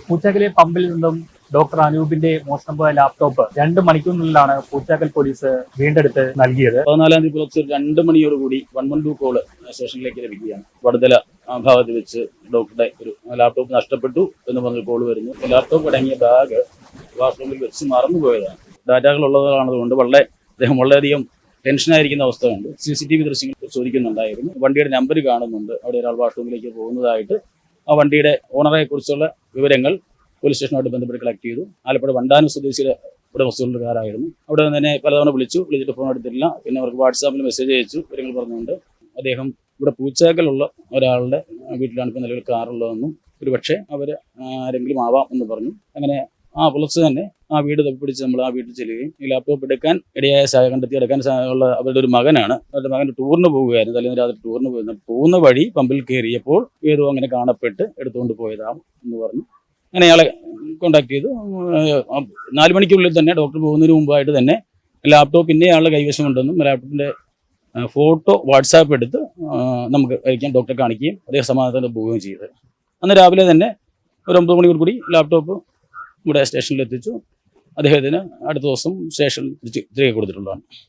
പൂച്ചാക്കലെ പമ്പിൽ നിന്നും ഡോക്ടർ അനൂപിന്റെ മോഷണം പോയ ലാപ്ടോപ്പ് 2 മണിക്കൂറിനുള്ളിലാണ് പൂച്ചാക്കൽ പോലീസ് വീണ്ടെടുത്ത് നൽകിയത്. 14-ാം തീയതി പുലർച്ചെ 2 മണിയോടുകൂടി 112 കോള് സ്റ്റേഷനിലേക്ക് ലഭിക്കുകയാണ്. വടുതല ഭാഗത്ത് വെച്ച് ഡോക്ടറുടെ ഒരു ലാപ്ടോപ്പ് നഷ്ടപ്പെട്ടു എന്ന് പറഞ്ഞൊരു കോള് വരുന്നു. ലാപ്ടോപ്പ് അടങ്ങിയ ബാഗ് വാഷ്റൂമിൽ വെച്ച് മറന്നുപോയതാണ്. ഡാറ്റകൾ ഉള്ളതാണതുകൊണ്ട് അദ്ദേഹം വളരെയധികം ടെൻഷനായിരിക്കുന്ന അവസ്ഥയുണ്ട്. CCTV ദൃശ്യങ്ങൾ പരിശോധിക്കുന്നുണ്ടായിരുന്നു. വണ്ടിയുടെ നമ്പർ കാണുന്നുണ്ട്. അവിടെ ഒരാൾ വാഷ്റൂമിലേക്ക് പോകുന്നതായിട്ട്. ആ വണ്ടിയുടെ ഓണറെ കുറിച്ചുള്ള വിവരങ്ങൾ പോലീസ് സ്റ്റേഷനുമായിട്ട് ബന്ധപ്പെട്ട് കളക്ട് ചെയ്തു. ആലപ്പുഴ വണ്ടാനം സ്വദേശിയുടെ ഉടമസ്ഥകളുടെ കാറായിരുന്നു. അവിടെ നിന്ന് തന്നെ പലതവണ വിളിച്ചിട്ട് ഫോൺ എടുത്തില്ല. പിന്നെ അവർക്ക് വാട്സാപ്പിൽ മെസ്സേജ് അയച്ചു വിവരങ്ങൾ പറഞ്ഞുകൊണ്ട്. അദ്ദേഹം ഇവിടെ പൂച്ചാക്കലുള്ള ഒരാളുടെ വീട്ടിലാണ് ഇപ്പോൾ നിലവിൽ കാറുള്ളതെന്നും ഒരുപക്ഷെ അവർ ആരെങ്കിലും ആവാം എന്ന് പറഞ്ഞു. അങ്ങനെ പുലർച്ചെ തന്നെ ആ വീട് തപ്പിപ്പിടിച്ച് നമ്മൾ ആ വീട്ടിൽ ചെല്ലുകയും ഈ ലാപ്ടോപ്പ് എടുക്കാൻ എടുക്കാൻ ഉള്ള അവരുടെ ഒരു മകനാണ്. അവരുടെ മകൻ ടൂറിന് പോവുകയായിരുന്നു. തലേന്ന് രാത്രി ടൂറിന് പോകുന്ന വഴി പമ്പിൽ കയറിയപ്പോൾ ഏതോ അങ്ങനെ കാണപ്പെട്ട് എടുത്തുകൊണ്ട് പോയതാം എന്ന് പറഞ്ഞു. അങ്ങനെ അയാളെ കോണ്ടാക്ട് ചെയ്തു. 4 മണിക്കുള്ളിൽ തന്നെ ഡോക്ടർ പോകുന്നതിന് മുമ്പായിട്ട് തന്നെ ലാപ്ടോപ്പ് ഇന്നയാളുടെ കൈവശമുണ്ടെന്നും ലാപ്ടോപ്പിൻ്റെ ഫോട്ടോ വാട്സാപ്പ് എടുത്ത് നമുക്ക് അയക്കാൻ ഡോക്ടറെ കാണിക്കുകയും അദ്ദേഹം സമാധാനത്തോടെ പോവുകയും ചെയ്തത്. അന്ന് രാവിലെ തന്നെ ഒരു 9 മണിയോട് കൂടി ലാപ്ടോപ്പ് ഇവിടെ സ്റ്റേഷനിൽ എത്തിച്ചു. അദ്ദേഹത്തിന് അടുത്ത ദിവസം സ്റ്റേഷനിൽ തിരികെ കൊടുത്തിട്ടുള്ളതാണ്.